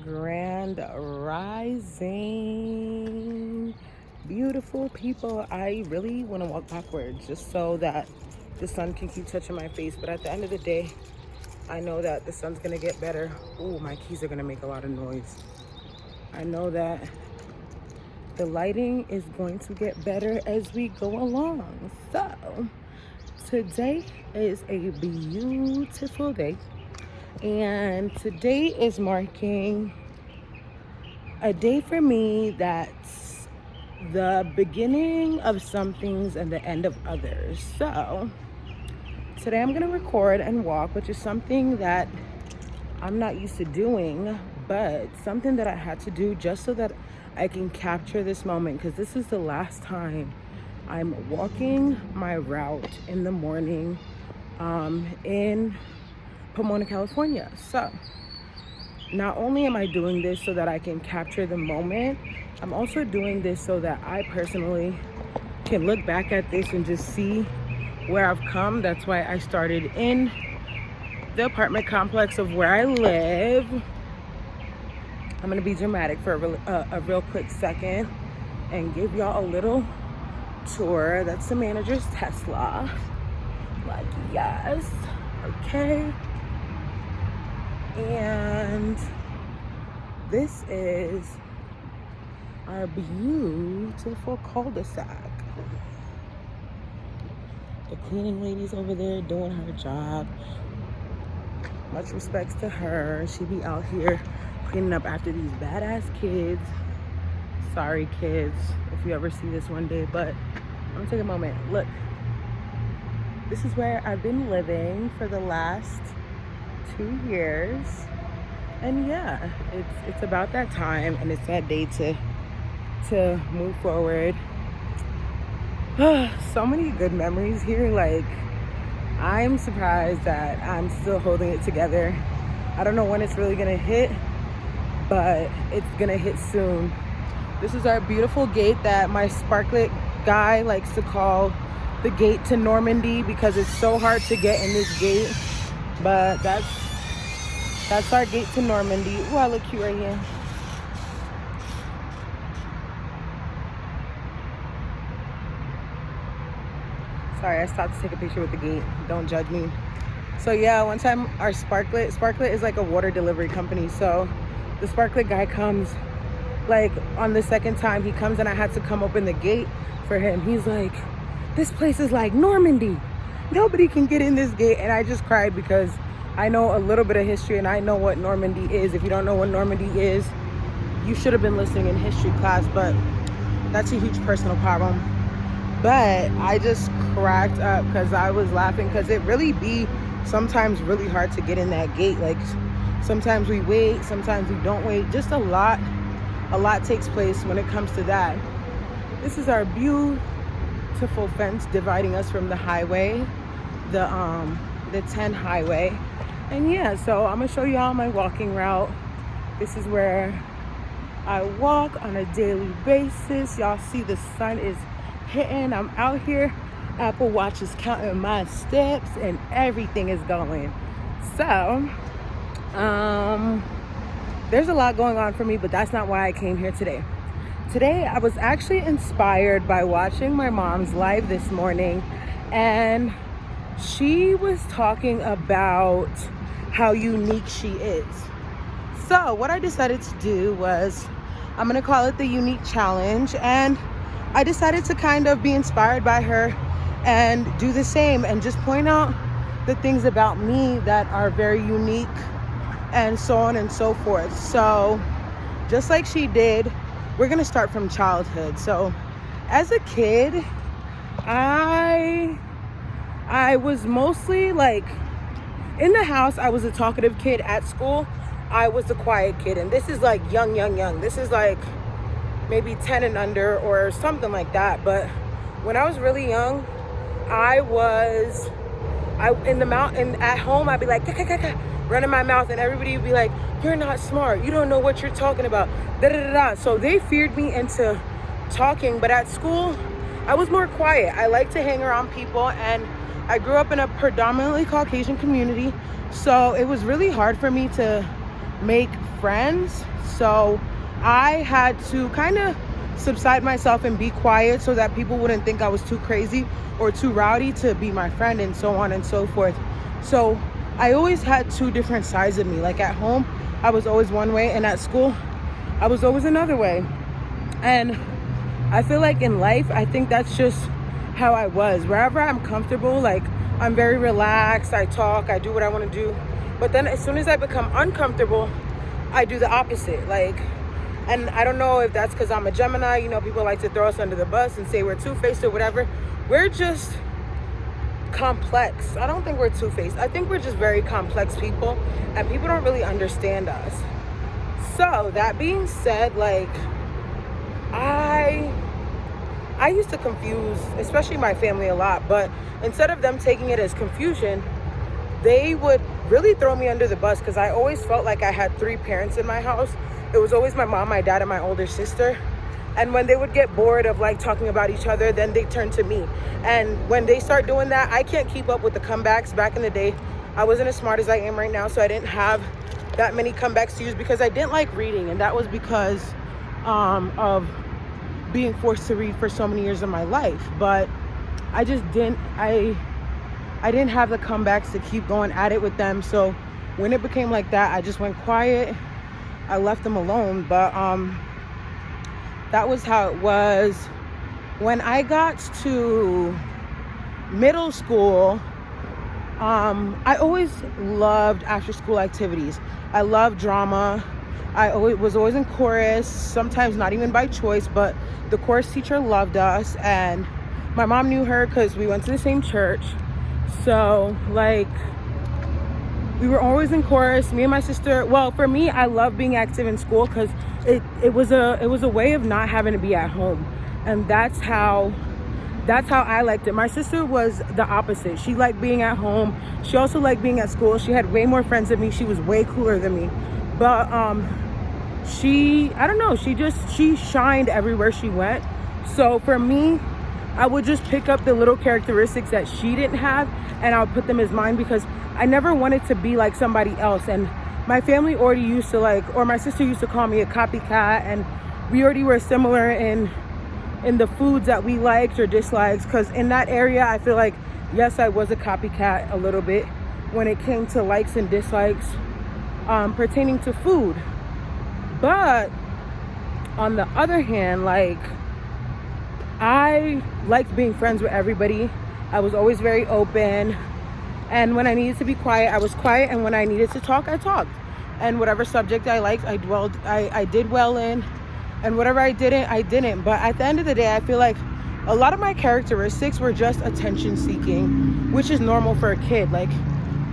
Grand Rising. Beautiful people. I really want to walk backwards just so that the sun can keep touching my face. But at the end of the day, I know that the sun's going to get better. Oh, my keys are going to make a lot of noise. I know that the lighting is going to get better as we go along. So, today is a beautiful day. And today is marking a day for me that's the beginning of some things and the end of others. So today I'm gonna record and walk, which is something that I'm not used to doing, but something that I had to do just so that I can capture this moment, because this is the last time I'm walking my route in the morning in Pomona, California. So not only am I doing this so that I can capture the moment, I'm also doing this so that I personally can look back at this and just see where I've come. That's why I started in the apartment complex of where I live. I'm gonna be dramatic for a real quick second and give y'all a little tour. That's the manager's Tesla. Like, yes, okay. And this is our beautiful cul-de-sac. The cleaning lady's over there doing her job. Much respects to her. She be out here cleaning up after these badass kids. Sorry, kids, if you ever see this one day, but I'm gonna take a moment. Look, this is where I've been living for the last 2 years, and yeah, it's about that time, and it's that day to move forward. So many good memories here. Like, I'm surprised that I'm still holding it together. I don't know when it's really gonna hit, but it's gonna hit soon. This is our beautiful gate that my Sparklet guy likes to call the gate to Normandy, because it's so hard to get in this gate. But that's our gate to Normandy. Ooh, I look cute right here. Sorry, I stopped to take a picture with the gate. Don't judge me. So yeah, one time our Sparklet is like a water delivery company. So the Sparklet guy comes, like on the second time he comes, and I had to come open the gate for him. He's like, this place is like Normandy. Nobody can get in this gate. And I just cried because I know a little bit of history and I know what Normandy is. If you don't know what Normandy is, you should have been listening in history class, but that's a huge personal problem. But I just cracked up because I was laughing, because it really be sometimes really hard to get in that gate. Like, sometimes we wait, sometimes we don't wait. Just a lot takes place when it comes to that. This is our beautiful fence dividing us from the highway, the 10 highway. And yeah, so I'm gonna show y'all my walking route. This is where I walk on a daily basis. Y'all see the sun is hitting. I'm out here. Apple Watch is counting my steps and everything is going. So, there's a lot going on for me, but that's not why I came here today. Today, I was actually inspired by watching my mom's live this morning, and she was talking about how unique she is. So what I decided to do was, I'm gonna call it the Unique Challenge, and I decided to kind of be inspired by her and do the same and just point out the things about me that are very unique and so on and so forth. So just like she did, we're gonna start from childhood. So as a kid, I was mostly like, in the house, I was a talkative kid. At school, I was the quiet kid. And this is like young. This is like maybe 10 and under or something like that. But when I was really young, at home, I'd be like, running my mouth, and everybody would be like, you're not smart. You don't know what you're talking about. So they feared me into talking. But at school, I was more quiet. I like to hang around people, and I grew up in a predominantly Caucasian community. So it was really hard for me to make friends. So I had to kind of subside myself and be quiet so that people wouldn't think I was too crazy or too rowdy to be my friend, and so on and so forth. So I always had two different sides of me. Like at home, I was always one way, and at school, I was always another way. And I feel like in life, I think that's just how I was. Wherever I'm comfortable, like I'm very relaxed, I talk, I do what I want to do. But then as soon as I become uncomfortable, I do the opposite. Like, and I don't know if that's because I'm a Gemini. You know, people like to throw us under the bus and say we're two-faced or whatever. We're just complex. I don't think we're two-faced. I think we're just very complex people, and people don't really understand us. So that being said, like, I used to confuse, especially my family, a lot, but instead of them taking it as confusion, they would really throw me under the bus, because I always felt like I had three parents in my house. It was always my mom, my dad, and my older sister. And when they would get bored of like talking about each other, then they turn to me. And when they start doing that, I can't keep up with the comebacks. Back in the day, I wasn't as smart as I am right now, so I didn't have that many comebacks to use, because I didn't like reading, and that was because of being forced to read for so many years of my life. But I just didn't have the comebacks to keep going at it with them. So when it became like that, I just went quiet. I left them alone. But that was how it was. When I got to middle school, I always loved after school activities. I loved drama. I was always in chorus, sometimes not even by choice, but the chorus teacher loved us, and my mom knew her because we went to the same church. So like, we were always in chorus, me and my sister. Well, for me, I love being active in school because it was a way of not having to be at home, and that's how I liked it. My sister was the opposite. She liked being at home. She also liked being at school. She had way more friends than me. She was way cooler than me. But she shined everywhere she went. So for me, I would just pick up the little characteristics that she didn't have, and I would put them as mine, because I never wanted to be like somebody else. And my family already used to or my sister used to call me a copycat, and we already were similar in the foods that we liked or disliked, because in that area, I feel like, yes, I was a copycat a little bit when it came to likes and dislikes pertaining to food. But on the other hand, like, I liked being friends with everybody. I was always very open, and when I needed to be quiet, I was quiet, and when I needed to talk, I talked. And whatever subject I liked, I did well in, and whatever I didn't. But at the end of the day, I feel like a lot of my characteristics were just attention seeking, which is normal for a kid. Like,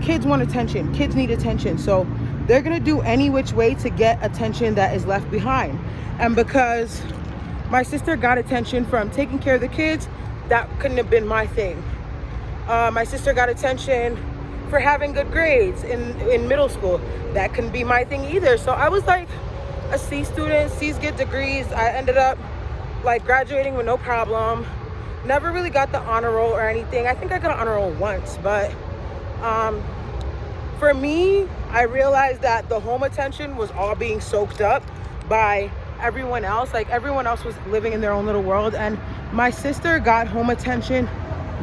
kids want attention, kids need attention, so they're gonna do any which way to get attention that is left behind. And because my sister got attention from taking care of the kids, that couldn't have been my thing. My sister got attention for having good grades in middle school. That couldn't be my thing either. So I was like a C student. C's get degrees. I ended up like graduating with no problem. Never really got the honor roll or anything. I think I got an honor roll once, but for me, I realized that the home attention was all being soaked up by everyone else. Like, everyone else was living in their own little world, and my sister got home attention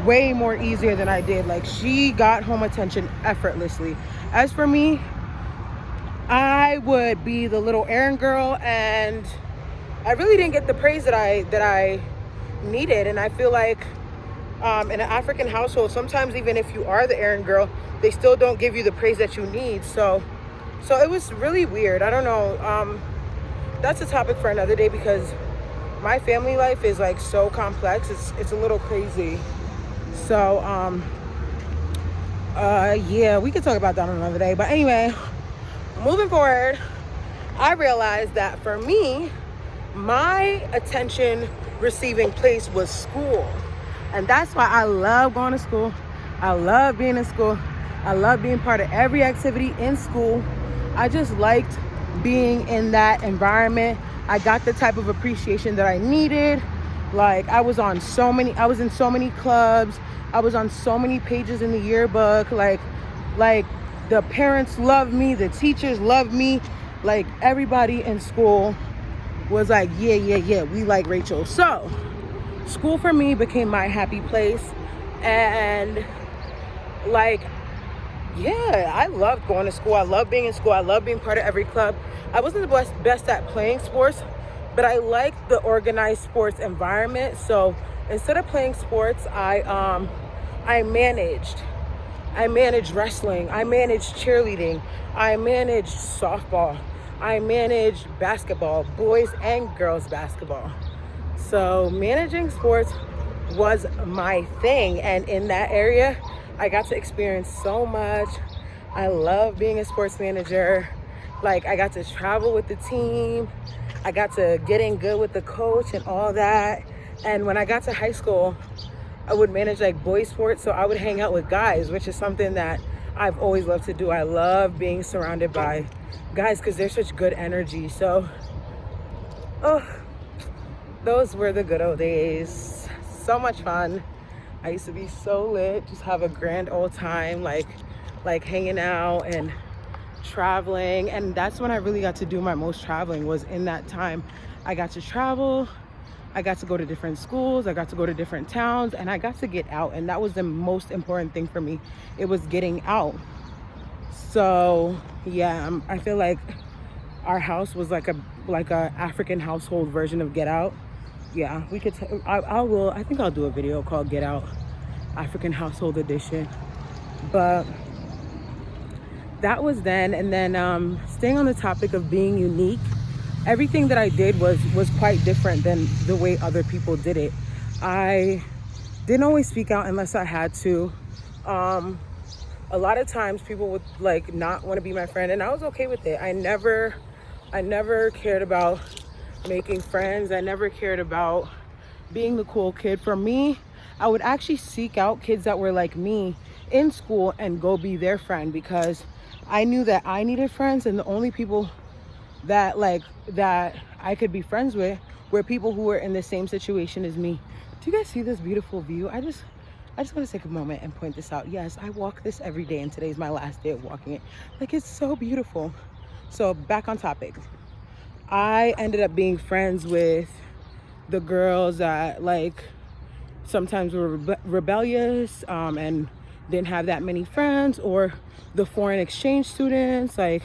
way more easier than I did. Like, she got home attention effortlessly. As for me, I would be the little errand girl, and I really didn't get the praise that I needed. And I feel like in an African household, sometimes even if you are the errand girl, they still don't give you the praise that you need. So it was really weird. I don't know. That's a topic for another day, because my family life is like so complex. It's a little crazy. So yeah, we could talk about that on another day. But anyway, moving forward, I realized that for me, my attention receiving place was school. And that's why I love going to school. I love being in school. I love being part of every activity in school. I just liked being in that environment. I got the type of appreciation that I needed. Like, I was in so many clubs. I was on so many pages in the yearbook. Like The parents loved me, the teachers loved me. Like everybody in school was like, yeah, we like Rachel. So school for me became my happy place. And like, yeah, I loved going to school. I love being in school. I love being part of every club. I wasn't the best at playing sports, but I liked the organized sports environment. So instead of playing sports, I managed. I managed wrestling. I managed cheerleading. I managed softball. I managed basketball, boys and girls basketball. So managing sports was my thing. And in that area, I got to experience so much. I love being a sports manager. Like, I got to travel with the team. I got to get in good with the coach and all that. And when I got to high school, I would manage like boys sports. So I would hang out with guys, which is something that I've always loved to do. I love being surrounded by guys because they're such good energy. So, those were the good old days. So much fun. I used to be so lit, just have a grand old time, like hanging out and traveling. And that's when I really got to do my most traveling, was in that time. I got to travel, I got to go to different schools, I got to go to different towns, and I got to get out. And that was the most important thing for me. It was getting out. So yeah, I feel like our house was like a African household version of Get Out. Yeah, we could. I think I'll do a video called Get Out, African Household Edition. But that was then. And then staying on the topic of being unique, everything that I did was quite different than the way other people did it. I didn't always speak out unless I had to. A lot of times people would like not want to be my friend, and I was okay with it. I never cared about making friends. I never cared about being the cool kid. For me, I would actually seek out kids that were like me in school and go be their friend, because I knew that I needed friends, and the only people that I could be friends with were people who were in the same situation as me. Do you guys see this beautiful view? I just want to take a moment and point this out. Yes, I walk this every day, and today's my last day of walking it. Like, it's so beautiful. So back on topic. I ended up being friends with the girls that like sometimes were rebellious and didn't have that many friends, or the foreign exchange students. Like,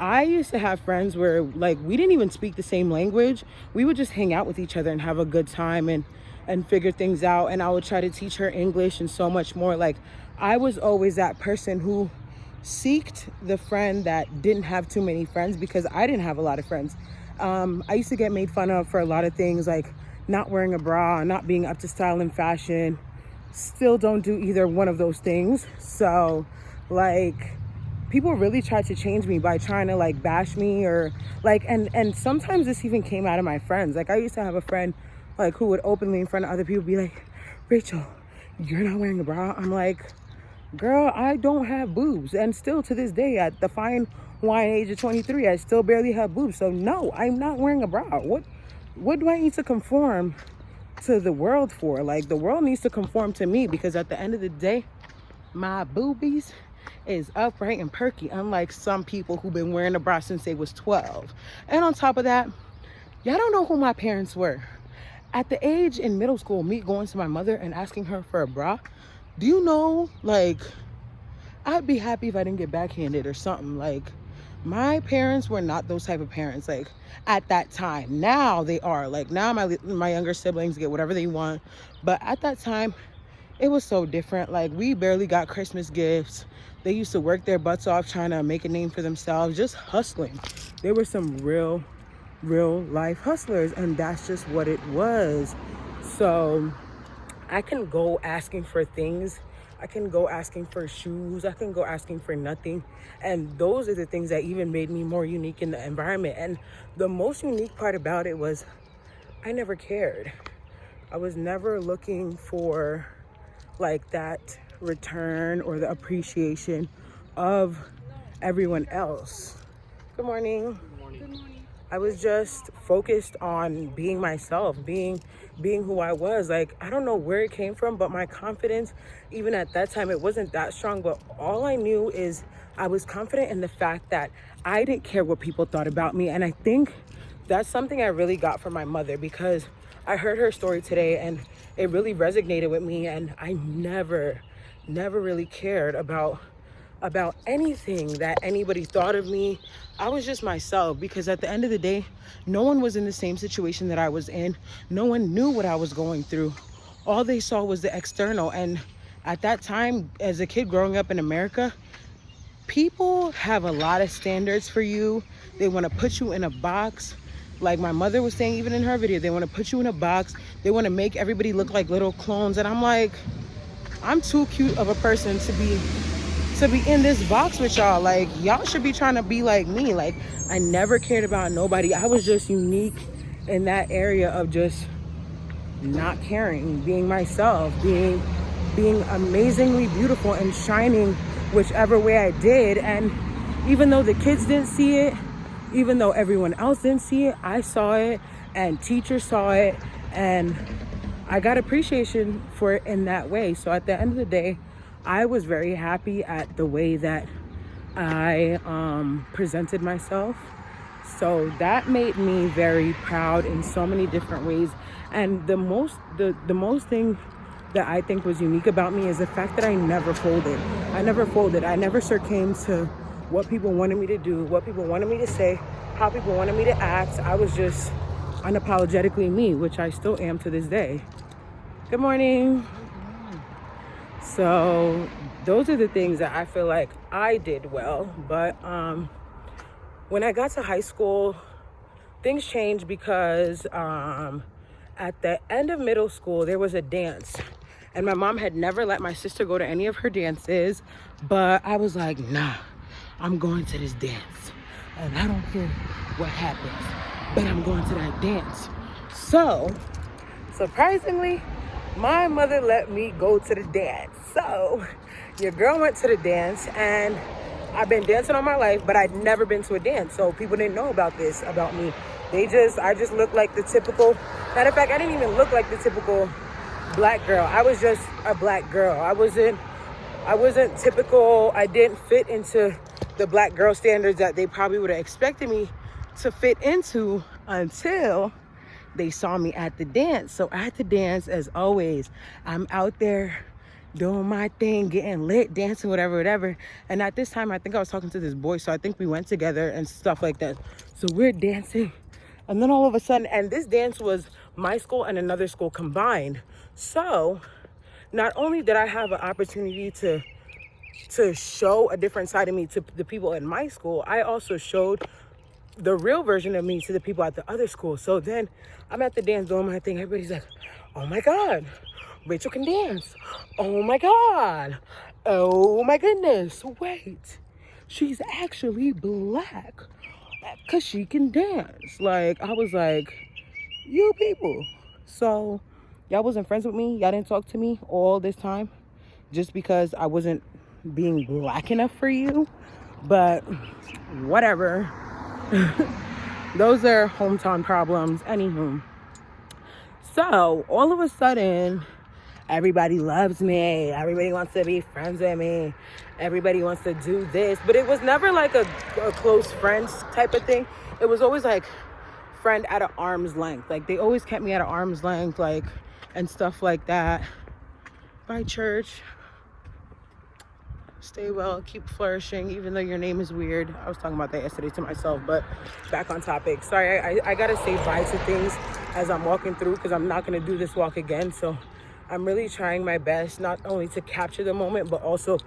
I used to have friends where like we didn't even speak the same language. We would just hang out with each other and have a good time and figure things out. And I would try to teach her English and so much more. Like, I was always that person who seeked the friend that didn't have too many friends, because I didn't have a lot of friends. I used to get made fun of for a lot of things, like not wearing a bra, not being up to style and fashion. Still don't do either one of those things. So like, people really tried to change me by trying to like bash me, or like, and sometimes this even came out of my friends. Like, I used to have a friend like who would openly in front of other people be like, Rachel, you're not wearing a bra? I'm like, girl, I don't have boobs. And still to this day, at the fine wine age of 23, I still barely have boobs. So no, I'm not wearing a bra. What do I need to conform to the world for? Like, the world needs to conform to me, because at the end of the day, my boobies is upright and perky, unlike some people who've been wearing a bra since they was 12. And on top of that, y'all don't know who my parents were. At the age in middle school, me going to my mother and asking her for a bra, do you know, like, I'd be happy if I didn't get backhanded or something. Like, my parents were not those type of parents, like, at that time. Now they are. Like, now my younger siblings get whatever they want. But at that time, it was so different. Like, we barely got Christmas gifts. They used to work their butts off trying to make a name for themselves, just hustling. There were some real life hustlers, and that's just what it was. So I can go asking for things. I can go asking for shoes. I can go asking for nothing. And those are the things that even made me more unique in the environment. And the most unique part about it was I never cared. I was never looking for like that return or the appreciation of everyone else. Good morning. Good morning. I was just focused on being myself, being who I was. Like, I don't know where it came from, but my confidence, even at that time, it wasn't that strong. But all I knew is I was confident in the fact that I didn't care what people thought about me. And I think that's something I really got from my mother, because I heard her story today and it really resonated with me. And I never really cared about anything that anybody thought of me. I was just myself, because at the end of the day, no one was in the same situation that I was in. No one knew what I was going through. All they saw was the external. And at that time, as a kid growing up in America, people have a lot of standards for you. They want to put you in a box. Like my mother was saying, even in her video, they want to put you in a box. They want to make everybody look like little clones. And I'm like, I'm too cute of a person to be in this box with y'all. Like, y'all should be trying to be like me. Like, I never cared about nobody. I was just unique in that area of just not caring, being myself, being amazingly beautiful and shining whichever way I did. And even though the kids didn't see it, even though everyone else didn't see it, I saw it, and teachers saw it, and I got appreciation for it in that way. So at the end of the day, I was very happy at the way that I presented myself. So that made me very proud in so many different ways. And the most thing that I think was unique about me is the fact that I never folded. I never succumbed to what people wanted me to do, what people wanted me to say, how people wanted me to act. I was just unapologetically me, which I still am to this day. Good morning. So those are the things that I feel like I did well. But when I got to high school, things changed, because at the end of middle school, there was a dance. And my mom had never let my sister go to any of her dances. But I was like, nah, I'm going to this dance. And I don't care what happens, but I'm going to that dance. So, surprisingly, my mother let me go to the dance. So your girl went to the dance, and I've been dancing all my life, but I'd never been to a dance. So people didn't know about this about me. I just looked like the typical, matter of fact, I didn't even look like the typical black girl. I was just a black girl. I wasn't typical. I didn't fit into the black girl standards that they probably would have expected me to fit into until they saw me at the dance. So at the dance, as always, I'm out there doing my thing, getting lit, dancing, whatever. And at this time, I think I was talking to this boy, so I think we went together and stuff like that. So we're dancing, and then all of a sudden, and this dance was my school and another school combined. So not only did I have an opportunity to show a different side of me to the people in my school, I also showed the real version of me to the people at the other school. So then I'm at the dance doing my thing. Everybody's like, oh my God, Rachel can dance. Oh my God. Oh my goodness. Wait, she's actually black because she can dance. Like, I was like, you people. So y'all wasn't friends with me. Y'all didn't talk to me all this time just because I wasn't being black enough for you. But whatever. Those are hometown problems. Anywho, so all of a sudden, everybody loves me. Everybody wants to be friends with me. Everybody wants to do this. But it was never like a close friends type of thing. It was always like friend at an arm's length. Like, they always kept me at an arm's length, like, and stuff like that. Bye, church. Stay well, keep flourishing, even though your name is weird. I was talking about that yesterday to myself, but back on topic. Sorry, I gotta say bye to things as I'm walking through, because I'm not gonna do this walk again. So I'm really trying my best, not only to capture the moment, but also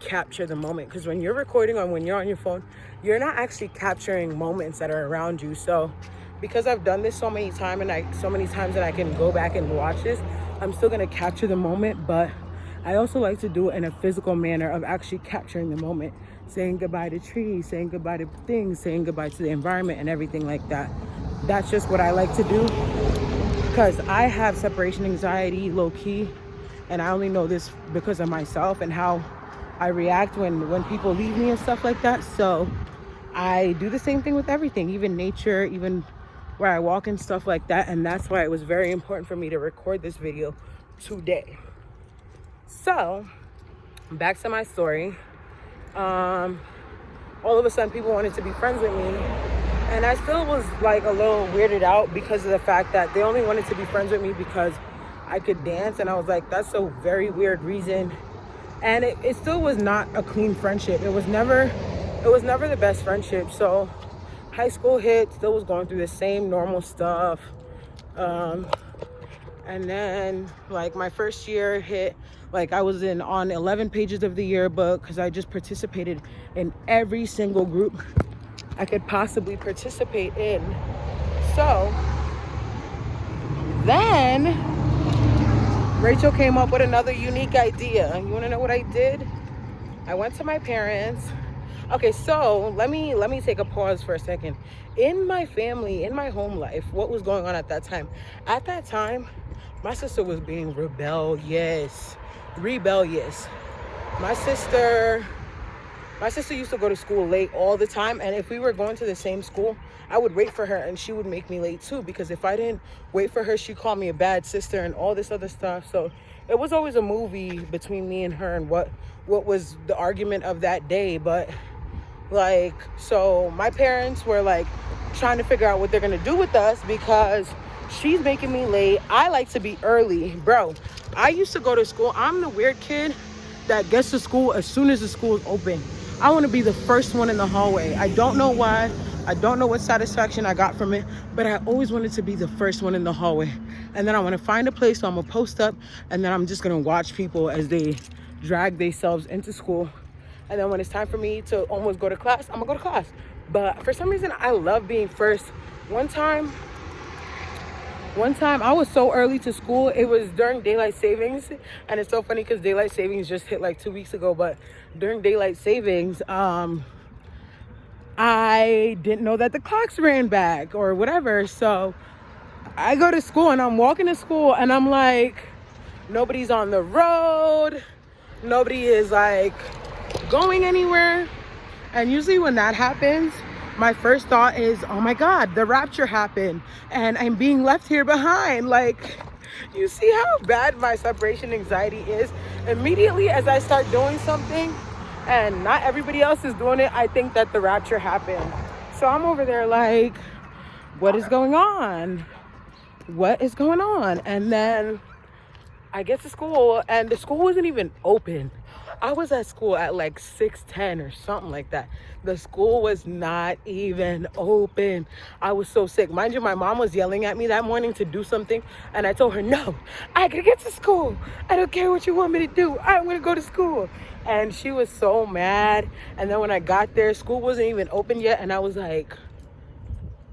capture the moment. Because when you're recording or when you're on your phone, you're not actually capturing moments that are around you. So because I've done this so many times, and so many times that I can go back and watch this, I'm still gonna capture the moment, but I also like to do it in a physical manner of actually capturing the moment, saying goodbye to trees, saying goodbye to things, saying goodbye to the environment and everything like that. That's just what I like to do, because I have separation anxiety low key, and I only know this because of myself and how I react when people leave me and stuff like that. So I do the same thing with everything, even nature, even where I walk and stuff like that. And that's why it was very important for me to record this video today. So back to my story. All of a sudden people wanted to be friends with me, and I still was like a little weirded out because of the fact that they only wanted to be friends with me because I could dance. And I was like, that's a very weird reason. And it still was not a clean friendship. It was never the best friendship. So high school hit, still was going through the same normal stuff. And then like my first year hit, like I was on 11 pages of the yearbook because I just participated in every single group I could possibly participate in. So then Rachel came up with another unique idea. You want to know what I did? I went to my parents. Okay, so let me take a pause for a second. In my family, in my home life, what was going on at that time? At that time, my sister was being rebellious. My sister used to go to school late all the time, and if we were going to the same school, I would wait for her and she would make me late too, because if I didn't wait for her, she'd call me a bad sister and all this other stuff. So it was always a movie between me and her and what was the argument of that day. But like, so my parents were like trying to figure out what they're gonna do with us because she's making me late. I like to be early. Bro, I used to go to school. I'm the weird kid that gets to school as soon as the school is open. I want to be the first one in the hallway. I don't know why. I don't know what satisfaction I got from it, but I always wanted to be the first one in the hallway. And then I want to find a place, so I'm gonna post up, and then I'm just gonna watch people as they drag themselves into school. And then when it's time for me to almost go to class, I'm gonna go to class. But for some reason, I love being first. One time I was so early to school. It was during daylight savings, and it's so funny because daylight savings just hit like 2 weeks ago. But during daylight savings, I didn't know that the clocks ran back or whatever. So I go to school and I'm walking to school and I'm like, nobody's on the road, nobody is like going anywhere. And usually when that happens, my first thought is, oh my God, the rapture happened and I'm being left here behind. Like, you see how bad my separation anxiety is? Immediately as I start doing something and not everybody else is doing it, I think that the rapture happened. So I'm over there like, what is going on? What is going on? And then I get to school and the school wasn't even open. I was at school at like 6:10 or something like that. The school was not even open. I was so sick. Mind you, my mom was yelling at me that morning to do something, and I told her, no, I gotta get to school. I don't care what you want me to do. I'm gonna go to school. And she was so mad. And then when I got there, school wasn't even open yet, and I was like,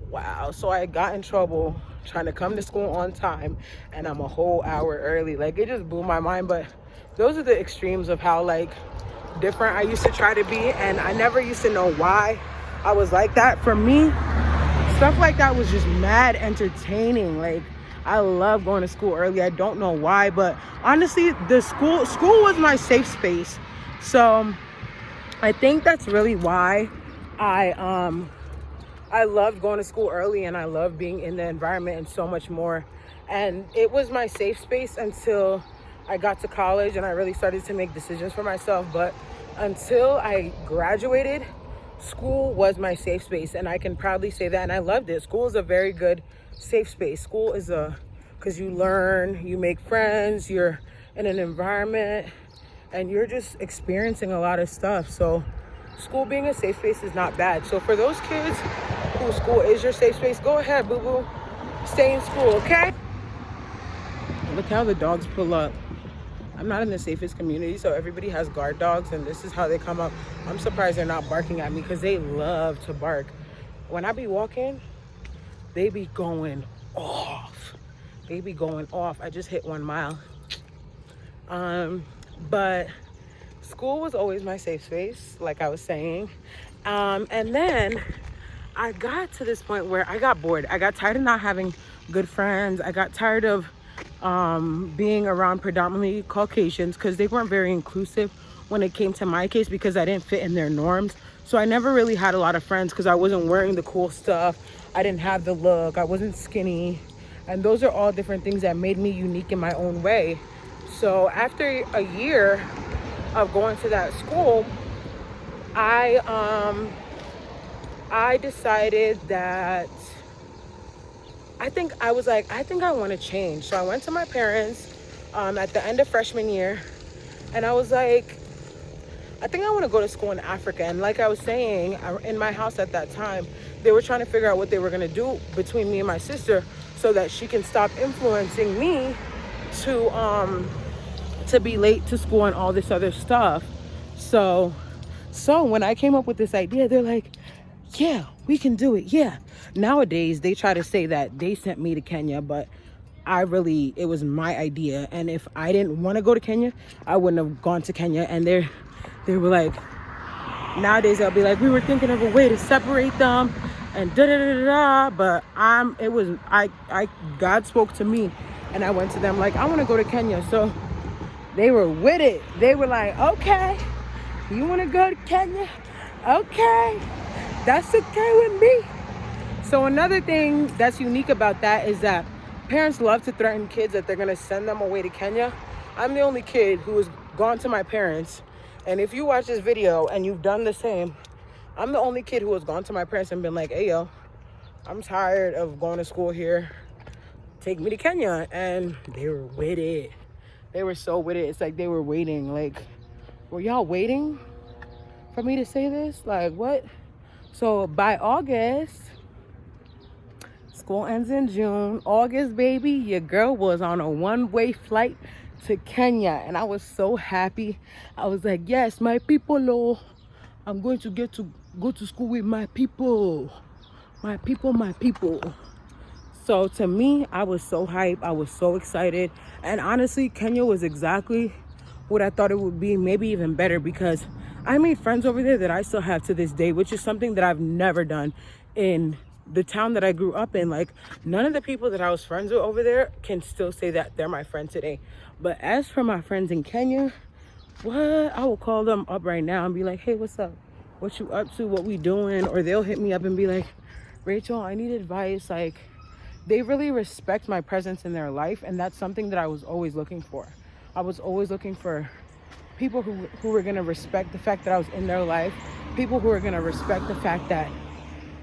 wow. So I got in trouble trying to come to school on time, and I'm a whole hour early. Like, it just blew my mind. But those are the extremes of how like different I used to try to be, and I never used to know why I was like that. For me, stuff like that was just mad entertaining. Like, I love going to school early. I don't know why, but honestly, the school was my safe space. So I think that's really why I loved going to school early, and I love being in the environment and so much more. And it was my safe space until I got to college and I really started to make decisions for myself. But until I graduated, school was my safe space, and I can proudly say that. And I loved it. School is a very good safe space. School is because you learn, you make friends, you're in an environment, and you're just experiencing a lot of stuff. So school being a safe space is not bad. So for those kids who school is your safe space, go ahead, boo-boo. Stay in school, okay? Look how the dogs pull up. I'm not in the safest community, so everybody has guard dogs, and this is how they come up. I'm surprised they're not barking at me because they love to bark. When I be walking, they be going off. I just hit 1 mile. But school was always my safe space, like I was saying. And then I got to this point where I got bored. I got tired of not having good friends. I got tired of being around predominantly Caucasians because they weren't very inclusive when it came to my case, because I didn't fit in their norms. So I never really had a lot of friends because I wasn't wearing the cool stuff. I didn't have the look. I wasn't skinny. And those are all different things that made me unique in my own way. So after a year of going to that school, I decided that I think I want to change. So I went to my parents at the end of freshman year, and I was like, I think I want to go to school in Africa. And like I was saying, in my house at that time, they were trying to figure out what they were going to do between me and my sister so that she can stop influencing me to be late to school and all this other stuff. So when I came up with this idea, they're like, yeah, we can do it. Yeah. Nowadays, they try to say that they sent me to Kenya, but it was my idea. And if I didn't want to go to Kenya, I wouldn't have gone to Kenya. And they were like, nowadays they'll be like, we were thinking of a way to separate them and da da da da. But God spoke to me, and I went to them like, I want to go to Kenya. So they were with it. They were like, okay, you want to go to Kenya? Okay, that's okay with me. So another thing that's unique about that is that parents love to threaten kids that they're going to send them away to Kenya. I'm the only kid who has gone to my parents. And if you watch this video and you've done the same, I'm the only kid who has gone to my parents and been like, hey, yo, I'm tired of going to school here. Take me to Kenya. And they were with it. They were so with it. It's like they were waiting. Like, were y'all waiting for me to say this? Like, what? So by August, school ends in June. August, baby, your girl was on a one-way flight to Kenya. And I was so happy. I was like, yes, my people, oh, I'm going to get to go to school with my people. My people, my people. So to me, I was so hyped. I was so excited. And honestly, Kenya was exactly what I thought it would be, maybe even better, because I made friends over there that I still have to this day, which is something that I've never done in the town that I grew up in. Like, none of the people that I was friends with over there can still say that they're my friend today. But as for my friends in Kenya, what? I will call them up right now and be like, hey, what's up? What you up to? What we doing? Or they'll hit me up and be like, Rachel, I need advice. Like, they really respect my presence in their life, and that's something that I was always looking for. I was always looking for people who were going to respect the fact that I was in their life, people who are going to respect the fact that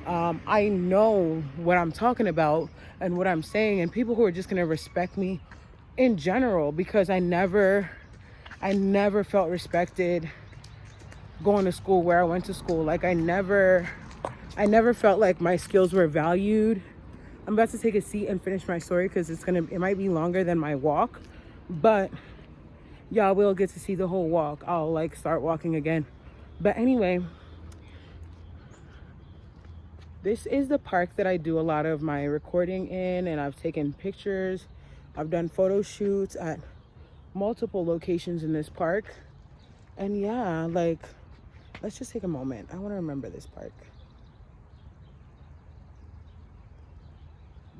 I know what I'm talking about and what I'm saying, and people who are just going to respect me in general, because I never felt respected going to school where I went to school. Like, I never felt like my skills were valued. I'm about to take a seat and finish my story because it might be longer than my walk, but y'all will get to see the whole walk. I'll like start walking again. But anyway, this is the park that I do a lot of my recording in, and I've taken pictures. I've done photo shoots at multiple locations in this park. And yeah, like, let's just take a moment. I want to remember this park.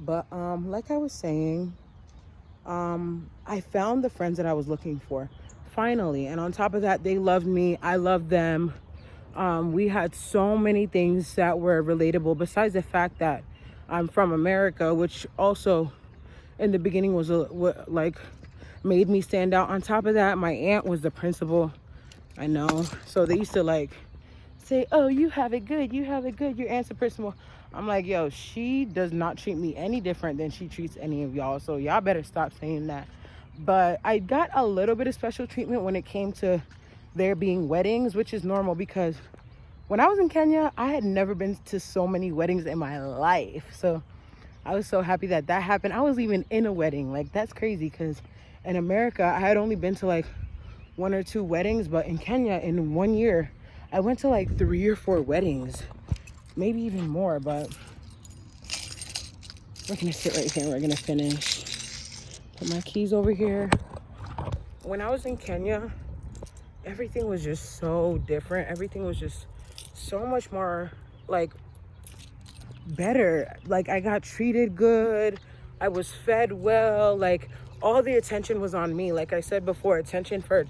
But like I was saying, I found the friends that I was looking for finally, and on top of that, they loved me, I loved them. We had so many things that were relatable, besides the fact that I'm from America, which also in the beginning was like made me stand out. On top of that, my aunt was the principal. I know, so they used to like say, oh, you have it good, your aunt's the principal. I'm like, yo, she does not treat me any different than she treats any of y'all. So y'all better stop saying that. But I got a little bit of special treatment when it came to there being weddings, which is normal because when I was in Kenya, I had never been to so many weddings in my life. So I was so happy that happened. I was even in a wedding. Like, that's crazy because in America, I had only been to like 1 or 2 weddings. But in Kenya, in 1 year, I went to like 3 or 4 weddings. Maybe even more, but we're gonna sit right here and we're gonna finish. Put my keys over here. When I was in Kenya, everything was just so different. Everything was just so much more like better. Like, I got treated good. I was fed well. Like, all the attention was on me. Like I said before, attention for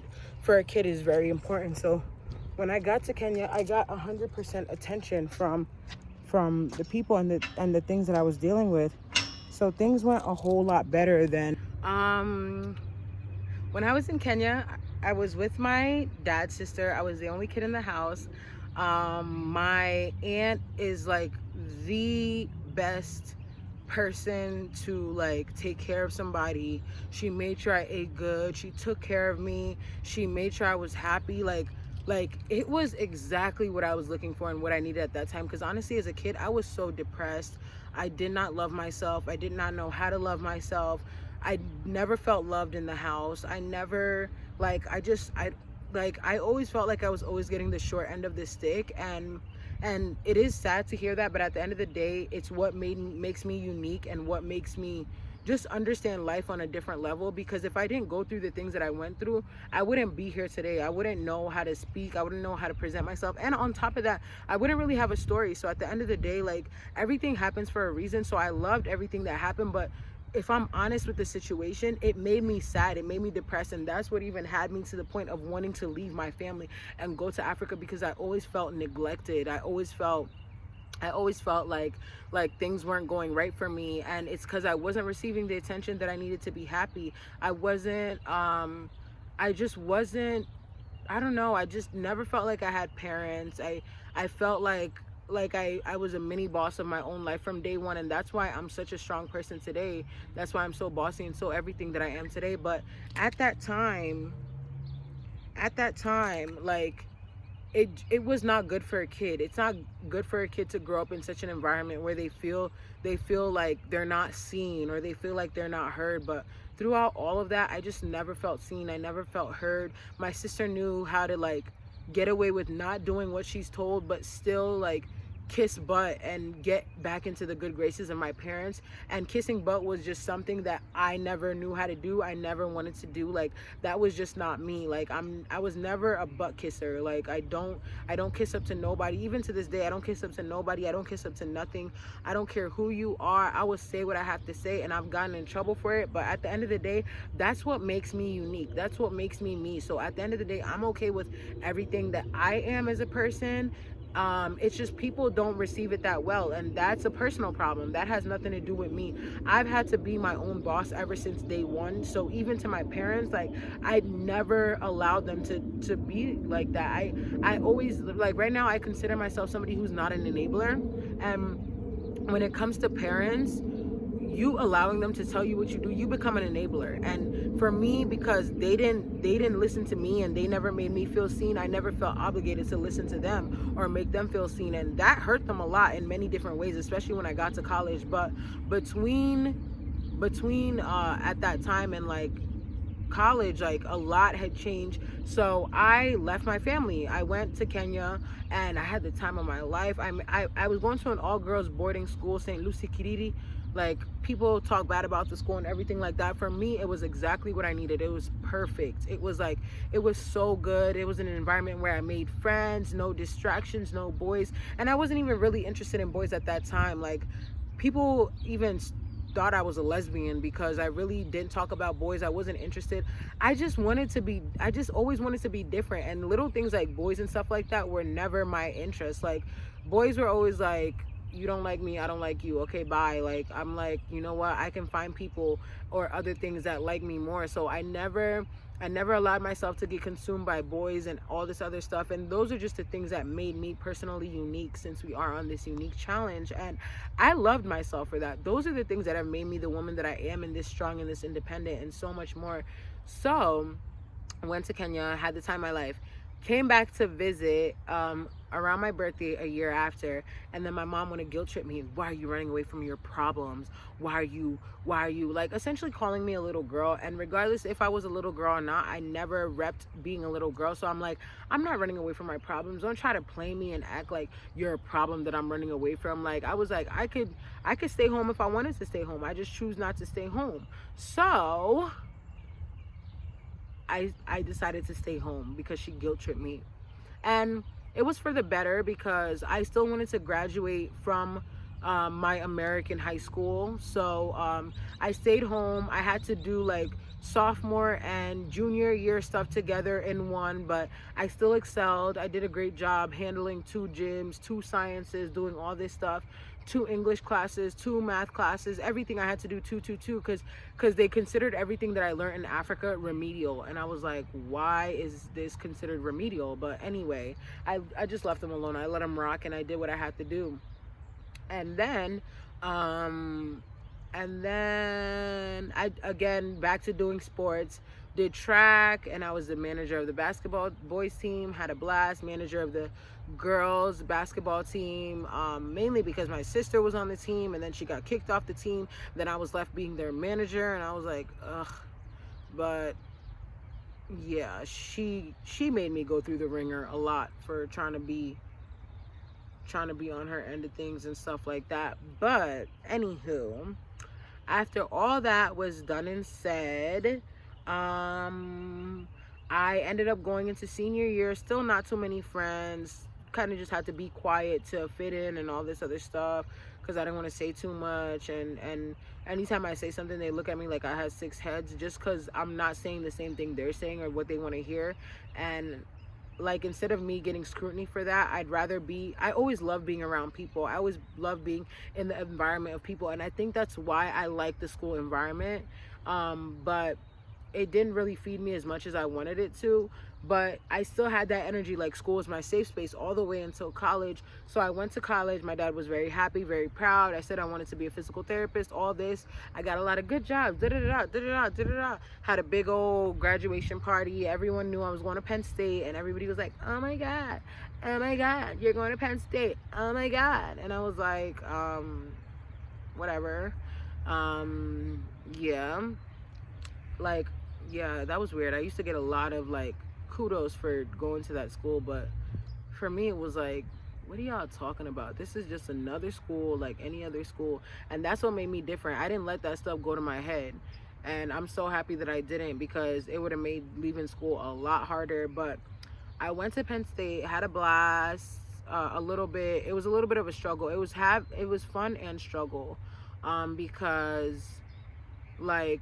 a kid is very important. So when I got to Kenya, I got 100% attention from the people and the things that I was dealing with. So things went a whole lot better than when I was in Kenya. I was with my dad's sister. I was the only kid in the house. My aunt is like the best person to like take care of somebody. She made sure I ate good. She took care of me. She made sure I was happy. Like it was exactly what I was looking for and what I needed at that time. Because honestly, as a kid, I was so depressed. I did not love myself. I did not know how to love myself. I never felt loved in the house. I never like I always felt like I was always getting the short end of the stick, and it is sad to hear that, but at the end of the day, it's what makes me unique and what makes me just understand life on a different level. Because if I didn't go through the things that I went through, I wouldn't be here today. I wouldn't know how to speak. I wouldn't know how to present myself. And on top of that, I wouldn't really have a story. So at the end of the day, like, everything happens for a reason. So I loved everything that happened, but if I'm honest with the situation, it made me sad. It made me depressed. And that's what even had me to the point of wanting to leave my family and go to Africa, because I always felt neglected. I always felt like things weren't going right for me, and it's because I wasn't receiving the attention that I needed to be happy. I just wasn't, I don't know, I just never felt like I had parents. I felt like I was a mini boss of my own life from day one, and that's why I'm such a strong person today. That's why I'm so bossy and so everything that I am today. But at that time, like, it was not good for a kid. It's not good for a kid to grow up in such an environment where they feel like they're not seen, or they feel like they're not heard. But throughout all of that, I just never felt seen. I never felt heard. My sister knew how to like get away with not doing what she's told, but still like kiss butt and get back into the good graces of my parents. And kissing butt was just something that I never knew how to do. I never wanted to do. Like, that was just not me. Like, I was never a butt kisser. Like, I don't kiss up to nobody. Even to this day, I don't kiss up to nobody. I don't kiss up to nothing. I don't care who you are. I will say what I have to say, and I've gotten in trouble for it. But at the end of the day, that's what makes me unique. That's what makes me me. So at the end of the day, I'm okay with everything that I am as a person. It's just people don't receive it that well, and that's a personal problem. That has nothing to do with me. I've had to be my own boss ever since day one. So even to my parents, like, I never allowed them to be like that. I always, like, right now I consider myself somebody who's not an enabler. And when it comes to parents, you allowing them to tell you what you do, you become an enabler. And for me, because they didn't listen to me and they never made me feel seen, I never felt obligated to listen to them or make them feel seen. And that hurt them a lot in many different ways, especially when I got to college. But between at that time and like college, like, a lot had changed. So I left my family. I went to Kenya and I had the time of my life. I was going to an all-girls boarding school, St. Lucie Kiriri. Like, people talk bad about the school and everything like that. For me, it was exactly what I needed. It was perfect. It was like, it was so good. It was an environment where I made friends, no distractions, no boys. And I wasn't even really interested in boys at that time. Like, people even thought I was a lesbian because I really didn't talk about boys. I wasn't interested. I just always wanted to be different. And little things like boys and stuff like that were never my interest. Like, boys were always like, you don't like me, I don't like you, okay, bye. Like, I'm like, you know what, I can find people or other things that like me more. So I never allowed myself to get consumed by boys and all this other stuff. And those are just the things that made me personally unique, since we are on this unique challenge. And I loved myself for that. Those are the things that have made me the woman that I am, and this strong and this independent and so much more. So I went to Kenya, had the time of my life, came back to visit around my birthday a year after, and then my mom wanted to guilt trip me. Why are you running away from your problems? Why are you like essentially calling me a little girl? And regardless if I was a little girl or not, I never repped being a little girl. So I'm like, I'm not running away from my problems. Don't try to play me and act like you're a problem that I'm running away from. Like, I was like, I could stay home if I wanted to stay home. I just choose not to stay home. So I decided to stay home because she guilt tripped me. And it was for the better, because I still wanted to graduate from my American high school. So I stayed home. I had to do like sophomore and junior year stuff together in one, but I still excelled. I did a great job handling 2 gyms, 2 sciences, doing all this stuff, 2 English classes, 2 math classes, everything. I had to do 2 because they considered everything that I learned in Africa remedial, and I was like, why is this considered remedial? But anyway, I just left them alone. I let them rock, and I did what I had to do. And then I again back to doing sports, did track, and I was the manager of the basketball boys team, had a blast, manager of the girls basketball team, mainly because my sister was on the team and then she got kicked off the team. Then I was left being their manager, and I was like, ugh. But yeah, she made me go through the ringer a lot for trying to be on her end of things and stuff like that. But anywho, after all that was done and said, I ended up going into senior year, still not too many friends, kind of just had to be quiet to fit in and all this other stuff because I didn't want to say too much, and anytime I say something they look at me like I have 6 heads just because I'm not saying the same thing they're saying or what they want to hear. And like, instead of me getting scrutiny for that, I'd rather be, I always love being around people. I always love being in the environment of people, and I think that's why I like the school environment. But it didn't really feed me as much as I wanted it to, but I still had that energy. Like, school was my safe space all the way until college. So I went to college. My dad was very happy, very proud. I said I wanted to be a physical therapist, all this. I got a lot of good jobs, had a big old graduation party. Everyone knew I was going to Penn State, and everybody was like, oh my god, you're going to Penn State, oh my god. And I was like, whatever. Yeah, like, yeah, that was weird. I used to get a lot of like kudos for going to that school, but for me it was like, what are y'all talking about? This is just another school like any other school. And that's what made me different. I didn't let that stuff go to my head, and I'm so happy that I didn't, because it would have made leaving school a lot harder. But I went to Penn State, had a blast. A little bit, it was a little bit of a struggle. It was fun and struggle, because like,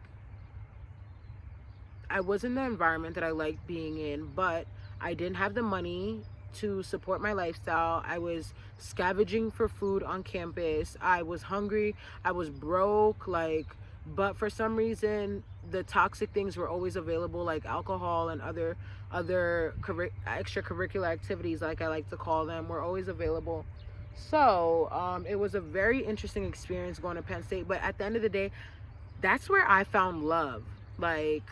I was in the environment that I liked being in, but I didn't have the money to support my lifestyle. I was scavenging for food on campus. I was hungry. I was broke. Like, but for some reason, the toxic things were always available, like alcohol and other extracurricular activities, like I like to call them, were always available. So it was a very interesting experience going to Penn State. But at the end of the day, that's where I found love. Like,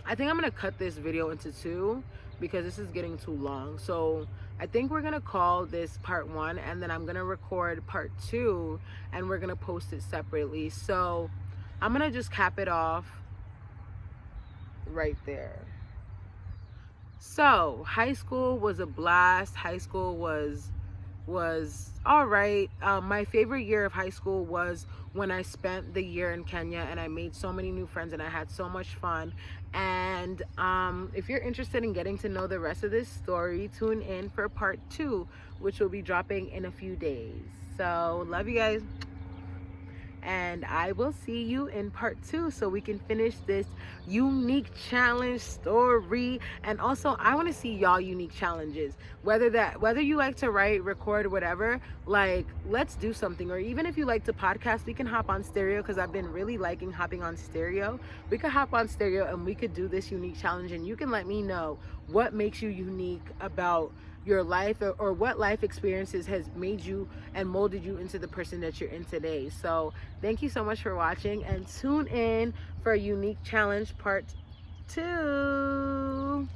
I think I'm gonna cut this video into 2 because this is getting too long. So I think we're gonna call this part 1, and then I'm gonna record part 2 and we're gonna post it separately. So I'm gonna just cap it off right there. So high school was a blast. High school was all right. My favorite year of high school was when I spent the year in Kenya, and I made so many new friends and I had so much fun. And if you're interested in getting to know the rest of this story, tune in for part 2, which will be dropping in a few days. So love you guys, and I will see you in part 2 so we can finish this unique challenge story. And also, I want to see y'all unique challenges, whether you like to write, record, whatever. Like, let's do something. Or even if you like to podcast, we can hop on stereo, because I've been really liking hopping on stereo. We could hop on stereo and we could do this unique challenge, and you can let me know what makes you unique about your life, or what life experiences has made you and molded you into the person that you're in today. So thank you so much for watching, and tune in for a unique challenge part 2.